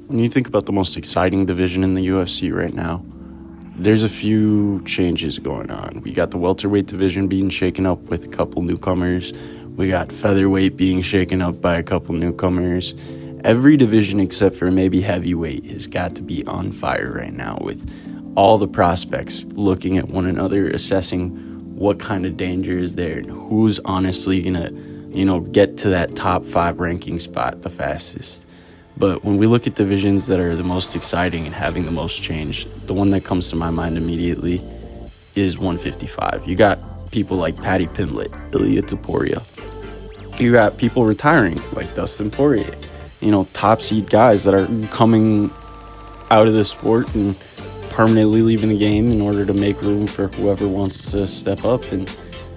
When you think about the most exciting division in the UFC right now, there's a few changes going on. We got the welterweight division being shaken up with a couple newcomers. We got featherweight being shaken up by a couple newcomers. Every division except for maybe heavyweight has got to be on fire right now, with all the prospects looking at one another, assessing what kind of danger is there and who's honestly gonna, get to that top 5 ranking spot the fastest. But when we look at divisions that are the most exciting and having the most change, the one that comes to my mind immediately is 155. You got people like Paddy Pimblett, Ilia Topuria. You got people retiring like Dustin Poirier. Top seed guys that are coming out of the sport and permanently leaving the game in order to make room for whoever wants to step up. And,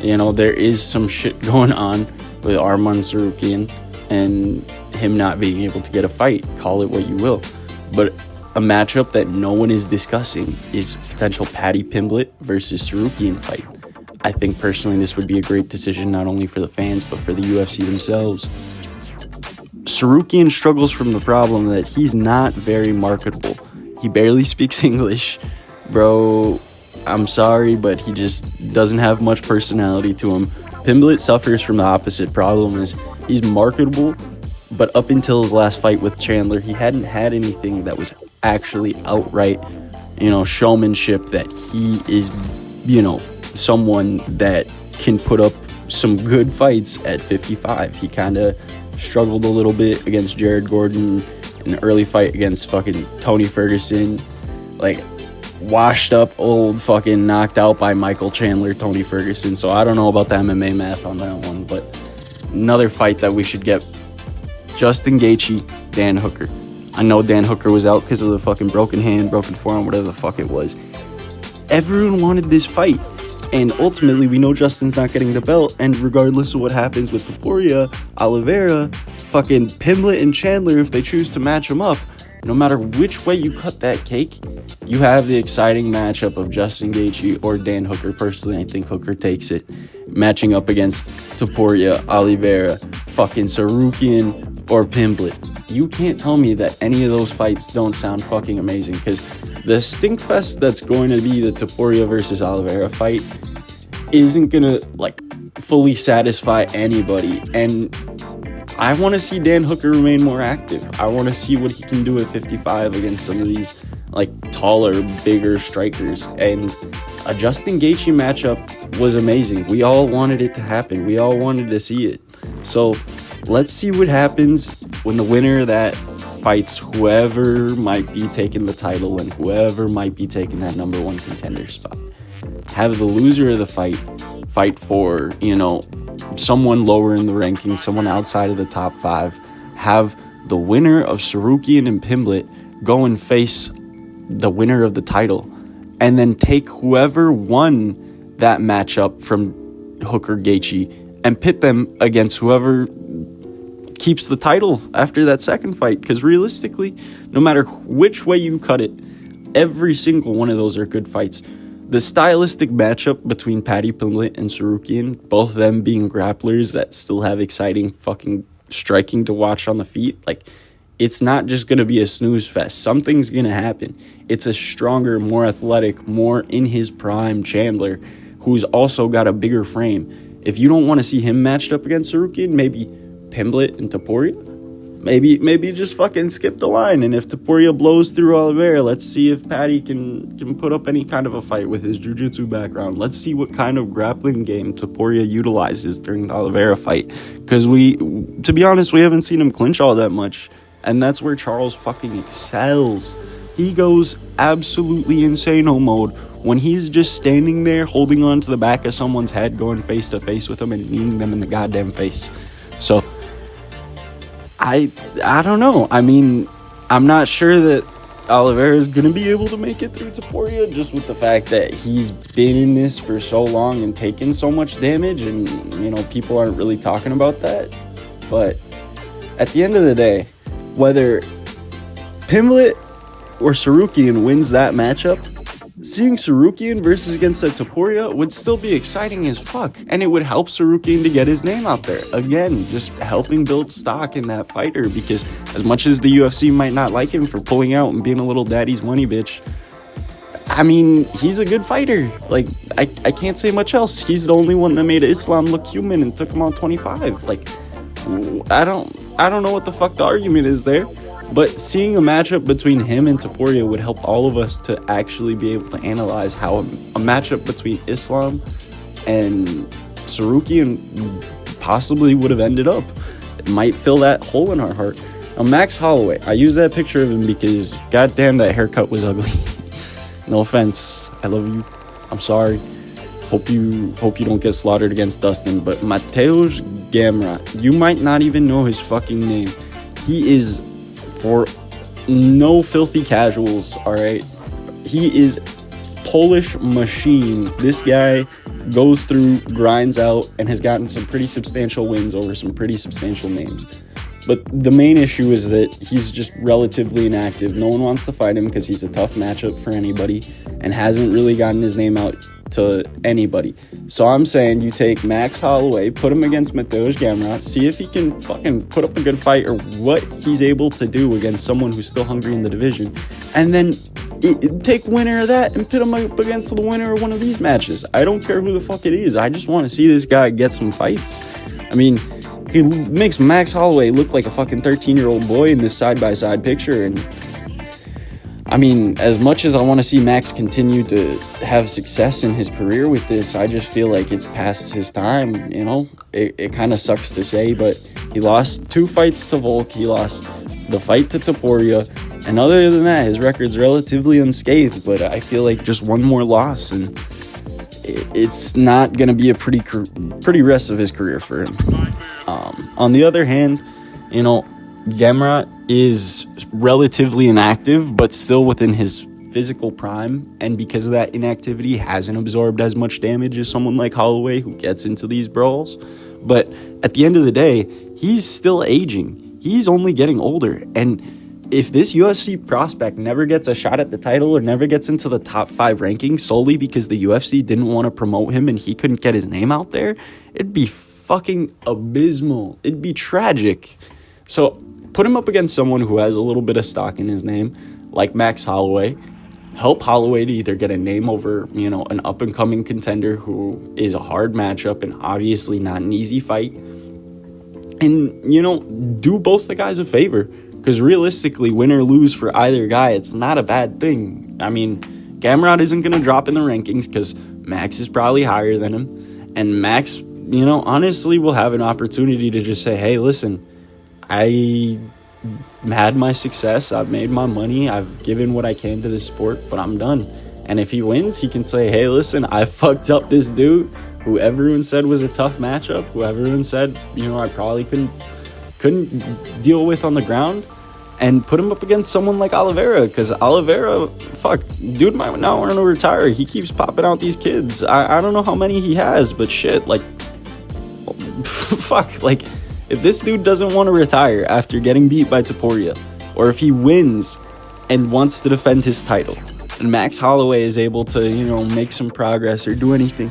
there is some shit going on with Arman TSARUKYAN and him not being able to get a fight, call it what you will. But a matchup that no one is discussing is potential Paddy Pimblett versus TSARUKYAN fight. I think personally this would be a great decision not only for the fans but for the UFC themselves. TSARUKYAN struggles from the problem that he's not very marketable. He barely speaks English. Bro, I'm sorry, but he just doesn't have much personality to him. Pimblett suffers from the opposite problem, is he's marketable, but up until his last fight with Chandler, he hadn't had anything that was actually outright, showmanship that he is, someone that can put up some good fights at 55. He kind of struggled a little bit against Jared Gordon, an early fight against fucking Tony Ferguson, like washed up, old, fucking knocked out by Michael Chandler, Tony Ferguson. So I don't know about the MMA math on that one, but another fight that we should get: Justin Gaethje, Dan Hooker. I know Dan Hooker was out because of the fucking broken hand, broken forearm, whatever the fuck it was. Everyone wanted this fight, and ultimately we know Justin's not getting the belt, and regardless of what happens with Topuria, Oliveira, fucking Pimblett and Chandler, if they choose to match him up, no matter which way you cut that cake, you have the exciting matchup of Justin Gaethje or Dan Hooker. Personally, I think Hooker takes it, matching up against Topuria, Oliveira, fucking TSARUKYAN, or Pimblett. You can't tell me that any of those fights don't sound fucking amazing, because the stinkfest that's going to be the Topuria versus Oliveira fight isn't gonna fully satisfy anybody. And I want to see Dan Hooker remain more active. I want to see what he can do at 55 against some of these taller, bigger strikers. And a Justin Gaethje matchup was amazing. We all wanted it to happen. We all wanted to see it. So let's see what happens when the winner of that fights whoever might be taking the title and whoever might be taking that number 1 contender spot. Have the loser of the fight for, someone lower in the ranking, someone outside of the top 5. Have the winner of TSARUKYAN and Pimblett go and face the winner of the title, and then take whoever won that matchup from Hooker Gaethje and pit them against whoever keeps the title after that second fight. Because realistically, no matter which way you cut it, every single one of those are good fights. The stylistic matchup between Paddy Pimblett and TSARUKYAN, both of them being grapplers that still have exciting fucking striking to watch on the feet, it's not just going to be a snooze fest. Something's going to happen. It's a stronger, more athletic, more in his prime Chandler, who's also got a bigger frame. If you don't want to see him matched up against TSARUKYAN, maybe Pimblett and Topuria? Maybe just fucking skip the line. And if Topuria blows through Oliveira, let's see if Paddy can put up any kind of a fight with his jiu-jitsu background. Let's see what kind of grappling game Topuria utilizes during the Oliveira fight. Because to be honest, we haven't seen him clinch all that much. And that's where Charles fucking excels. He goes absolutely insano mode when he's just standing there holding on to the back of someone's head, going face to face with them and kneeing them in the goddamn face. So I don't know. I mean, I'm not sure that Oliveira is going to be able to make it through Topuria, just with the fact that he's been in this for so long and taken so much damage, and, people aren't really talking about that. But at the end of the day, whether Pimblett or TSARUKYAN wins that matchup, seeing Tsarukyan versus against a Topuria would still be exciting as fuck, and it would help Tsarukyan to get his name out there. Again, just helping build stock in that fighter, because as much as the UFC might not like him for pulling out and being a little daddy's money bitch, I mean, he's a good fighter. Like, I can't say much else. He's the only one that made Islam look human and took him on 25. Like, I don't know what the fuck the argument is there. But seeing a matchup between him and Topuria would help all of us to actually be able to analyze how a matchup between Islam and Tsarukyan possibly would have ended up. It might fill that hole in our heart. Now, Max Holloway, I use that picture of him because goddamn, that haircut was ugly. No offense, I love you. I'm sorry. Hope you don't get slaughtered against Dustin. But Mateusz Gamrot, you might not even know his fucking name. He is, for no filthy casuals, all right? He is Polish machine. This guy goes through, grinds out, and has gotten some pretty substantial wins over some pretty substantial names. But the main issue is that he's just relatively inactive. No one wants to fight him because he's a tough matchup for anybody and hasn't really gotten his name out to anybody. So I'm saying you take Max Holloway, put him against Mateusz Gamrot, see if he can fucking put up a good fight or what he's able to do against someone who's still hungry in the division. And then take winner of that and put him up against the winner of one of these matches. I don't care who the fuck it is. I just want to see this guy get some fights. I mean, he makes Max Holloway look like a fucking 13-year-old boy in this side-by-side picture. And I mean, as much as I want to see Max continue to have success in his career with this, I just feel like it's past his time, you know? It kind of sucks to say, but he lost 2 fights to Volk. He lost the fight to Topuria. And other than that, his record's relatively unscathed, but I feel like just one more loss, and it's not going to be a pretty rest of his career for him. On the other hand, you know, Gamrot is relatively inactive, but still within his physical prime, and because of that inactivity, hasn't absorbed as much damage as someone like Holloway, who gets into these brawls. But at the end of the day, he's still aging. He's only getting older, and if this UFC prospect never gets a shot at the title or never gets into the top 5 rankings solely because the UFC didn't want to promote him and he couldn't get his name out there, it'd be fucking abysmal. It'd be tragic. So put him up against someone who has a little bit of stock in his name, like Max Holloway. Help Holloway to either get a name over, you know, an up-and-coming contender who is a hard matchup and obviously not an easy fight. And, you know, do both the guys a favor. Because realistically, win or lose for either guy, it's not a bad thing. I mean, Gamrot isn't going to drop in the rankings because Max is probably higher than him. And Max, you know, honestly will have an opportunity to just say, hey, listen, I had my success. I've made my money. I've given what I can to this sport, but I'm done. And if he wins, he can say, hey, listen, I fucked up this dude who everyone said was a tough matchup, who everyone said, you know, I probably couldn't deal with on the ground, and put him up against someone like Oliveira, because Oliveira, fuck, dude might not want to retire. He keeps popping out these kids. I don't know how many he has, but shit, like, fuck, like, if this dude doesn't want to retire after getting beat by Topuria, or if he wins and wants to defend his title, and Max Holloway is able to, you know, make some progress or do anything,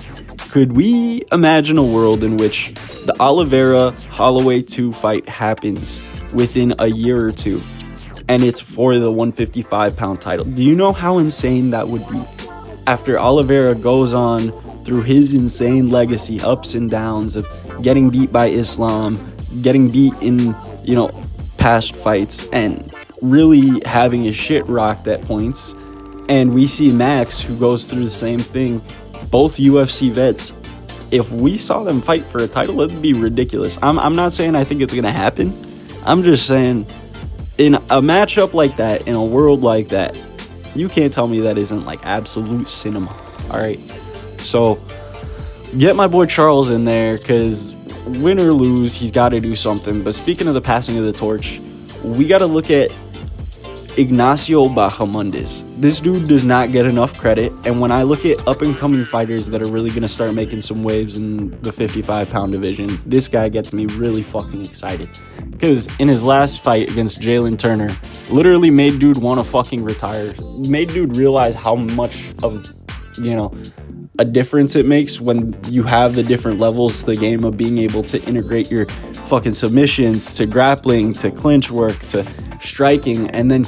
could we imagine a world in which the Oliveira-Holloway 2 fight happens within a year or two, and it's for the 155-pound title? Do you know how insane that would be? After Oliveira goes on through his insane legacy, ups and downs of getting beat by Islam, getting beat in, you know, past fights, and really having his shit rocked at points, and we see Max, who goes through the same thing, both UFC vets. If we saw them fight for a title, it'd be ridiculous. I'm not saying I think it's going to happen. I'm just saying, in a matchup like that, in a world like that, you can't tell me that isn't like absolute cinema. All right. So get my boy Charles in there, because win or lose, he's got to do something. But speaking of the passing of the torch, we got to look at Ignacio Bahamondes. This dude does not get enough credit, and when I look at up-and-coming fighters that are really going to start making some waves in the 55-pound division, this guy gets me really fucking excited. Because in his last fight against Jalen Turner, literally made dude want to fucking retire. Made dude realize how much of, you know, a difference it makes when you have the different levels to the game of being able to integrate your fucking submissions to grappling to clinch work to striking, and then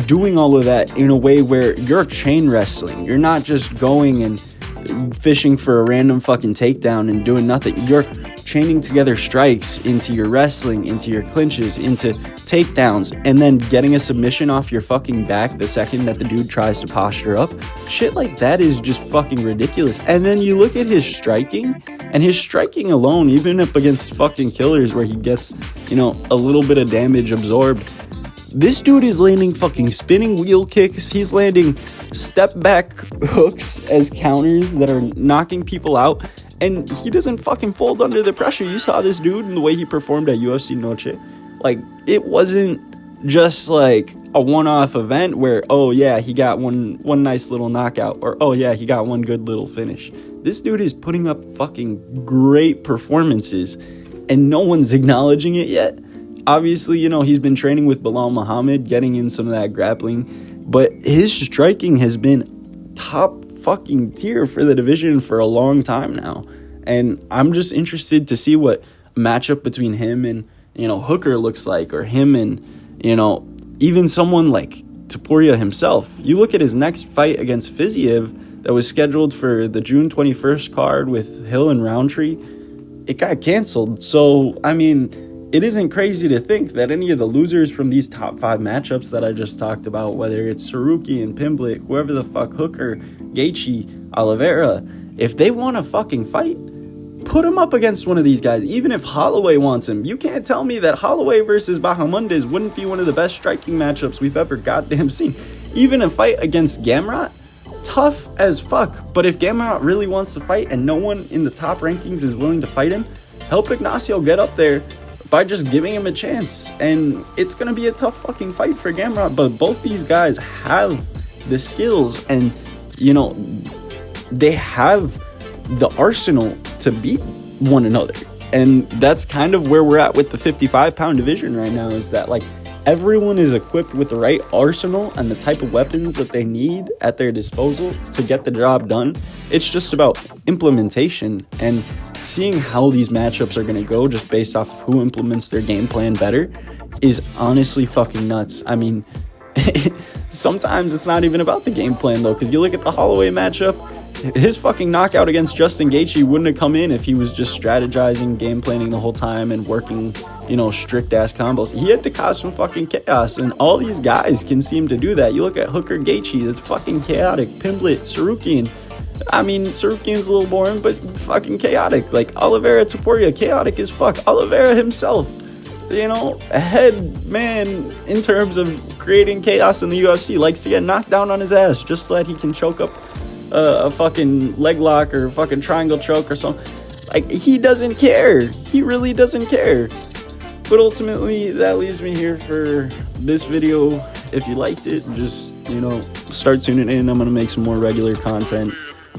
doing all of that in a way where you're chain wrestling. You're not just going and fishing for a random fucking takedown and doing nothing. You're chaining together strikes into your wrestling, into your clinches, into takedowns, and then getting a submission off your fucking back the second that the dude tries to posture up. Shit like that is just fucking ridiculous. And then you look at his striking, and his striking alone, even up against fucking killers where he gets, you know, a little bit of damage absorbed, this dude is landing fucking spinning wheel kicks. He's landing step back hooks as counters that are knocking people out. And he doesn't fucking fold under the pressure. You saw this dude and the way he performed at UFC Noche. Like, it wasn't just like a one-off event where, oh yeah, he got one nice little knockout, or oh yeah, he got one good little finish. This dude is putting up fucking great performances, and no one's acknowledging it yet. Obviously, you know, he's been training with Bilal Muhammad, getting in some of that grappling, but his striking has been top fucking tier for the division for a long time now. And I'm just interested to see what a matchup between him and, you know, Hooker looks like, or him and, you know, even someone like Topuria himself. You look at his next fight against Fiziev that was scheduled for the June 21st card with Hill and Roundtree. It got canceled. So, I mean, it isn't crazy to think that any of the losers from these top 5 matchups that I just talked about, whether it's Tsarukyan, Pimblett, whoever the fuck, Hooker, Gaethje, Oliveira, if they want to fucking fight, put him up against one of these guys. Even if Holloway wants him, you can't tell me that Holloway versus Bahamondes wouldn't be one of the best striking matchups we've ever goddamn seen. Even a fight against Gamrot, tough as fuck. But if Gamrot really wants to fight and no one in the top rankings is willing to fight him, help Ignacio get up there by just giving him a chance. And it's going to be a tough fucking fight for Gamrot, but both these guys have the skills and, you know, they have the arsenal to beat one another. And that's kind of where we're at with the 55-pound division right now, is that, like, everyone is equipped with the right arsenal and the type of weapons that they need at their disposal to get the job done. It's just about implementation and seeing how these matchups are going to go just based off who implements their game plan better is honestly fucking nuts. I mean, sometimes it's not even about the game plan, though, because you look at the Holloway matchup, his fucking knockout against Justin Gaethje wouldn't have come in if he was just strategizing, game planning the whole time and working, you know, strict ass combos. He had to cause some fucking chaos, and all these guys can seem to do that. You look at Hooker Gaethje, that's fucking chaotic. Pimblett, Tsarukyan. I mean, Tsarukyan's a little boring, but fucking chaotic. Like Oliveira, Topuria, chaotic as fuck. Oliveira himself, you know, a head man in terms of creating chaos in the UFC, likes to get knocked down on his ass just so that he can choke up a fucking leg lock or a fucking triangle choke or something. Like, he doesn't care. He really doesn't care. But ultimately, that leaves me here for this video. If you liked it, just, you know, start tuning in. I'm going to make some more regular content.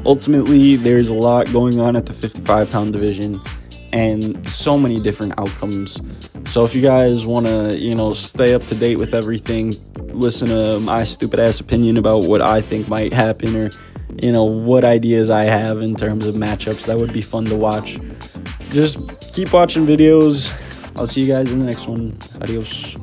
Ultimately, there's a lot going on at the 55-pound division and so many different outcomes. So if you guys want to, you know, stay up to date with everything, listen to my stupid ass opinion about what I think might happen, or, you know, what ideas I have in terms of matchups that would be fun to watch, just keep watching videos. I'll see you guys in the next one. Adios.